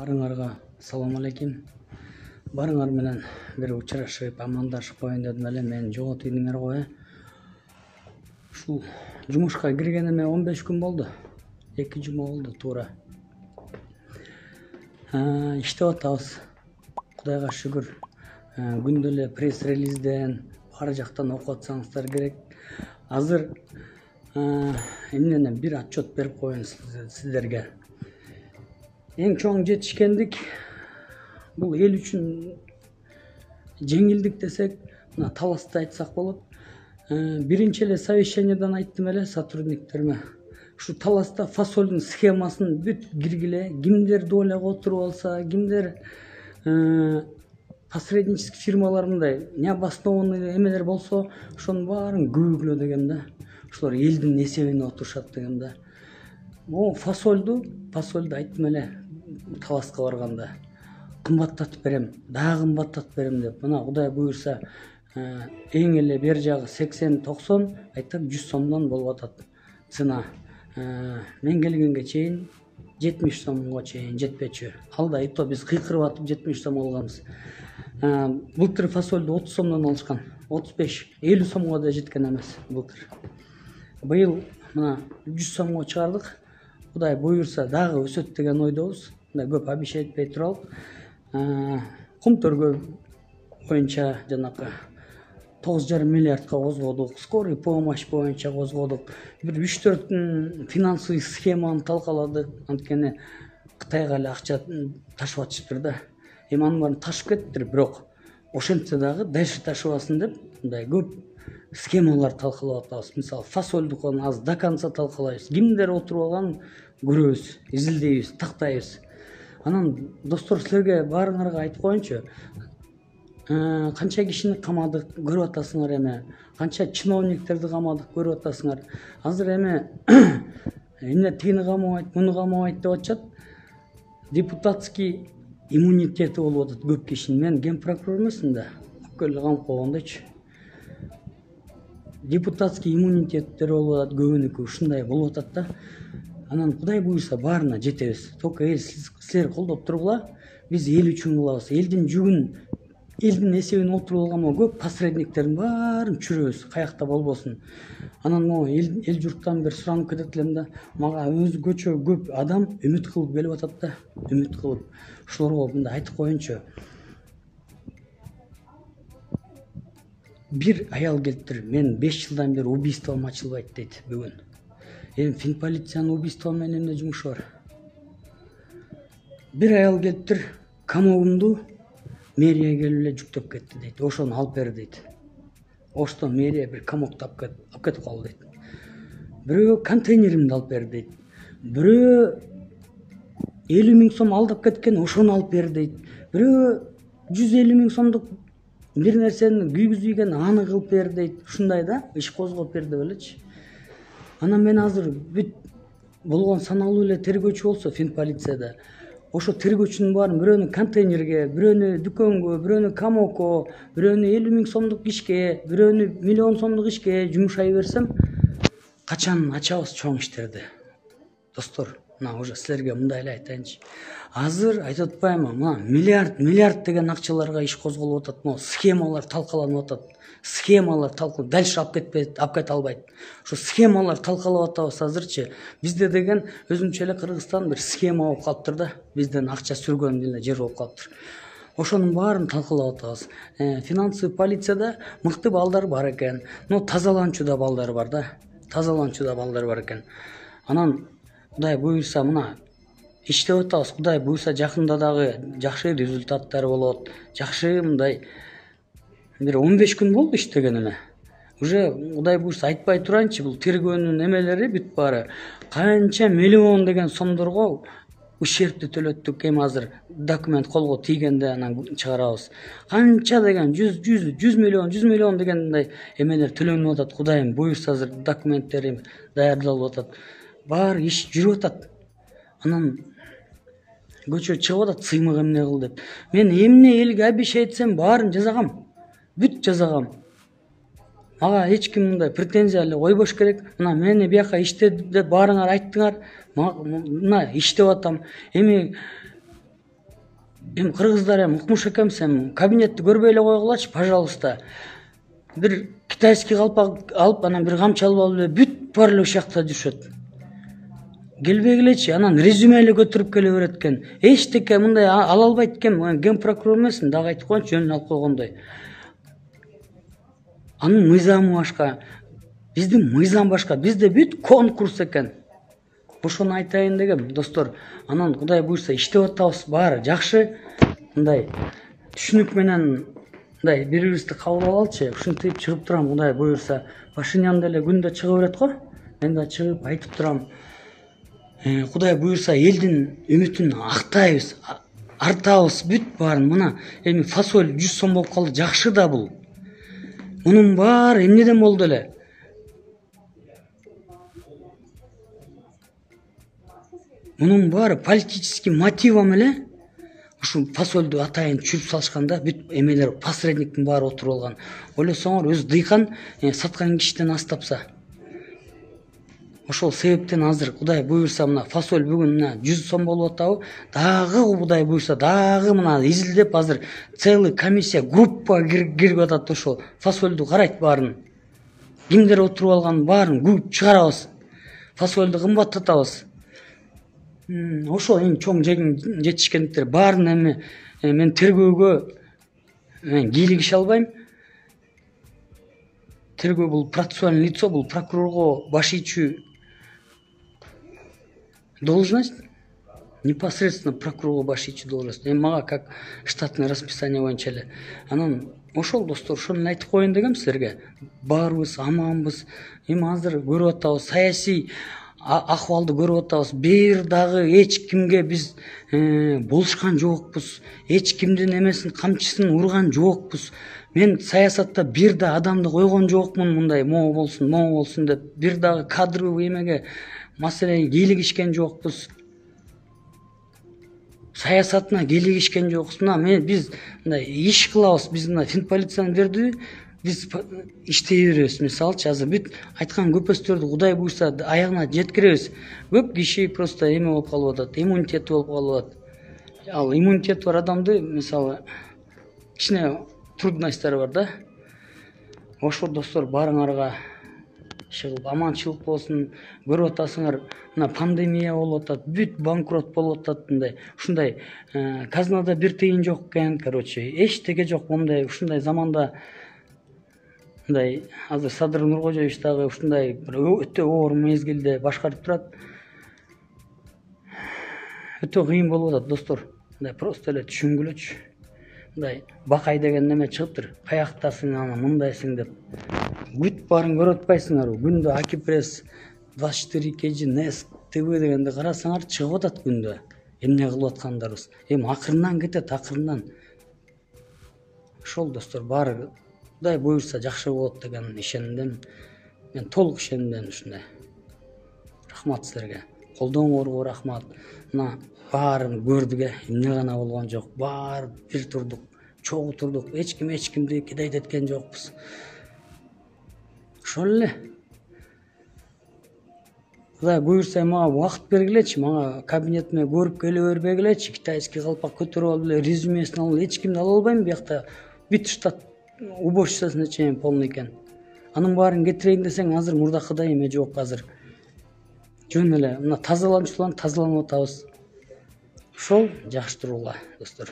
Барыңарга салам алейкум. Барыңар менен бир учурашып, амандашып коеюн дедим эле. Мен жоготуйдуңар го. Ушул жумушка киргениме 15 күн болду. 2 жума болду туура. Иштеп атабыз. Кудайга шүгүр. Күндө эле пресс-релизден баары жактан окуп атсаңыздар керек. Азыр эмнени бир отчет берип коеюн сиздерге. Эң чоң жетишкендик бул эл үчүн жеңилдик десек, мына таласты айтсак болот. Биринчи эле совещаниядан айттым эле сотрудниктериме. Ушу таласта фасолдун схемасын бүт киргиле, кимдер долага отуруп алса, кимдер посреднический фирмалар мындай необоснованный эмелер болсо, ошонун баарын көбүглө деген да. Ошолор элдин эсебине отурушат деген да. Могу фасолду айттым эле таласка барганда. Кымбаттатып берем, дагы кымбаттатып берем деп. Мына Кудай буйрса, эң эле бер жагы 80-90, айтам 100 сомдон болуп атат цена. Мен келгенге чейин 70 сомго чейин жетпечү. Алда ито биз кыйкырып атып 70 сом алганбыз. Былтыр фасолду 30 сомдон алышкан. 35-50 сомго да жеткен эмес былтыр. Быйыл мына 100 сомго чыгардык. Кудай буйрса дагы өсөт деген ойдобуз. Мына көп абишет этпей туралык. Кум төргөө боюнча жанакы 9,5 миллиардка козгодук. Скорый помощь боюнча козгодук. Бир 3-4 финансовый схеманы талкаладык. Анткени Кытайга эле акча ташып атышыптыр да. Эми анын баарын ташып кеттир, бирок ошентсе дагы дальше ташыбасын деп мындай көп схемалар талкалап атабыз. Мисалы, фасолдукун аз до конца талкалайбыз. Кимдер отуруп алганын көрөбүз, изилдейбиз, тактайбыз. Анан достор, силерге баарыңарга айтып коеюнчу. Канча кишини камадык, көрүп атасыңар эми. Канча чиновниктерди камадык, көрүп атасыңар. Азыр эми эмне тигини камабайт, муну камабайт деп атышат. Депутатский иммунитети болуп атат көп кишинин. Мен ген прокурор эмесмин да. Өкөлү камап койгондойчу. Депутатский иммунитеттер болуп атат, көбүнүкү ушундай болуп атат да. Анан Кудай буйрса баарына жетебиз. Только эл силер колдоп тургула. Биз эл үчүн кылабыз. Элдин жүгүн, элдин эсебине отуруп алган көп посредниктердин баарын чүрөбүз, каякта болбосун. Анан могу эл журттан бир суранып кетет элем да. Мага өзгөчө көп адам үмүт кылып келип атат да. Үмүт кылып. Ошолорго мындай айтып коеюнчу. Бир аял келиптир. Мен 5 жылдан бери убийством ачылбайт дейт бүгүн. Эми финполициянын убийство менен эмне жумушу бар? Бир аял келиптир. Камогумду мэрия келип эле жүктөп кетти дейт. Ошону алып бер дейт. Оштон мэрия бир камокду алып кетип калды дейт. Бирөө контейнеримди алып бер дейт. Бирөө 50 000 сом алдап кеткен, ошону алып бер дейт. Бирөө 150 000 сомдук бир нерсени күйгүзгөн, аны кылып бер дейт. Ушундай да, иш козгоп бер деп элечи. Анан мен азыр бүт болгон саналуу эле тергөөчү болсо финполицияда, ошо тергөөчүнүн баарын бирөөнү контейнерге, бирөөнү дүкөнгө, бирөөнү камокко, бирөөнү 50 000 сомдук ишке, бирөөнү 1 миллион сомдук ишке жумушай берсем, качан ачабыз чоң иштерди. Достор, мына уже силерге мындай эле айтайынчы. Азыр айтып атпаймынбы, мына миллиард деген акчаларга иш козголуп атат, могу схемалар талкаланып атат. Схемалар талкаланып, дальше алып кете албайт. Ошо схемалар талкалап атабыз азырчы. Бизде деген өзүнчө эле Кыргызстан бир схема болуп калыптыр да. Бизден акча сүргөн эле жер болуп калыптыр. Ошонун баарын талкалап атабыз. Финансовый полицияда мыкты балдар бар экен. Но тазаланчуда балдар бар да. Тазаланчуда балдар бар экен. Анан Кудай буйрса мына иштеп атабыз. Кудай буйрса жакында дагы жакшы результаттар болот. Жакшы мындай бир 15 күн болду иштеген эле. Уже Кудай буйрса айтпай турайынчы, бул тергөөнүн эмелери бүт баары канча миллион деген сомдорго ущербти төлөттүк. Эми азыр документ колго тийгенде анан чыгарабыз. Канча деген 100 миллион дегендей эмелер төлөнүп атат. Кудайым буйрса азыр документтери даярдалып атат. Баары иш жүрүп атат. Анан көчө чыгып атат, сыймык эмне кыл деп. Мен эмне элге обещать этсем баарын жазагам. Бүт жазагам. Мага эч ким мындай претензия эле койбош керек. Мына мени бияка иштеп деп баарыңар айттыңар. Мына иштеп атам. Эми Эми кыргыздар эми укмуш экенбиз, эми кабинетти көрбөй эле койгулачы, пожалуйста. Бир китайский калпак алып, анан бир камчы алып алып эле бүт бар эле ушакта жүрүшөт. Келбегилечи, анан резюме эле көтөрүп келе берет экен. Эчтеке мындай ала албайт экен. Ген прокурор эмесмин, дагы айтып коеюнчу, жөнүн алып койгондой. Анын мыйзамы башка, биздин мыйзам башка. Бизде бүт конкурс экен. Ошону айтайын дегем, достор. Анан Кудай буйрса иштеп атабыз, баары жакшы. Мындай түшүнүк менен мындай бири-бирибизди кабыл алалычы. Ушинтип чыгып турам, Кудай буйрса. Пашинян деле күндө чыга берет го. Мен да чыгып айтып турам. Кудай буйрса элдин үмүтүн актайбыз, артабыз, бүт баарын. Мына эми фасоль 100 сом болуп калды, жакшы да бул. Мунун баары эмнеден болду эле? Мунун баары политический мотивам эле. Ушу фасольду атайын чүрүп салышканда бүт эмелер, посредниктин баары отуруп алган. Ойлосоңор, өз дыйкан саткан кишиден аз тапса. Ошол себептен азыр Кудай буйрса мына фасоль бүгүн мына 100 сом болуп атабы? Дагы Кудай буйрса дагы мына изилдеп азыр целый комиссия, группа кирип атат, ошол фасольду карайт баарын. Кимдер отуруп алган баарын күп чыгарабыз. Фасольду кымбаттатабыз. Ошол эң чоң жетишкендиктер баарын эми мен тергөөгө кийлигише албайм. Тергөө бул процессуальный лицо, бул прокурорго баш ийчү должность, непосредственно прокурорго баш ийчү должность. Эми мага как штатный расписание боюнча эле. Анан ошол достор, ошону айтып коеюн дегем силерге. Баарыбыз аманбыз. Эми азыр көрүп атабыз, саясий акыбалды көрүп атабыз. Бир дагы эч кимге биз болушкан жокпуз. Эч кимдин эмесин, камчысын урган жокпуз. Мен саясатта бир да адамды койгон жокмун, мындай могу болсун деп. Бир дагы кадровый эмеге маселеге кийлигишкен жокпуз. Саясатына кийлигишкен жокпуз. Мына биз мындай иш кылабыз, биз мына финполициянын берди, биз иштей беребиз. Мисалчы азыр бүт айткан көпөстөрдү Кудай буйрса аягына жеткиребиз. Көп киши просто эме болуп калып атат, иммунитет болуп калып атат. Ал иммунитет бар адамды, мисалы, кичине трудностьтары бар да. Ошо достор баарыңарга чыгып аманчылык болсун. Көрүп атасыңар, мына пандемия болуп атат, бүт банкрот болуп атат мындай. Ушундай казнада бир тыйын жок экен, короче, эчтеке жок мындай. Ушундай заманда мындай азыр Садыр Нуркожоевич дагы ушундай бир өтө оор мезгилде башкарып турат. Өтө кыйын болуп атат достор. Мындай просто эле түшүнгүлөчү. Мындай бакай деген неме чыгыптыр. Каяктасың аны мындайсың деп. Бүт баарын көрүп атпайсыңарбы? Күндө Акипресс, 24 kg, Нес, ТВ дегенде карасаңар чыгып атат күндө. Эмне кылып аткандарыбыз. Эми акырынан кетет, акырынан. Ошол достор баары Кудай буйрса жакшы болот деген ишендим. Мен толук ишендим ушундай. Рахмат силерге. Колдооңорго рахмат. Мына баарын көрдүк, эмне гана болгон жок. Баары бир турдук, чогуу турдук. Эч кимди кидайт эткен жокпуз. Ошол эле. Кудай буйрса мага убакыт бергилечи, мага кабинетиме көрүп келе бербегилечи. Китайский калпак көтөрүп алып эле резюмесин алып, эч кимди ала албайм биякта. Бүт штат уборщицасына чейин полный экен. Анын баарын кетирейин десең, азыр мурдакыдай эме жок азыр. Жөн эле мына тазаланчулар тазаланып атабыз. Ошол жакшы тургула достор.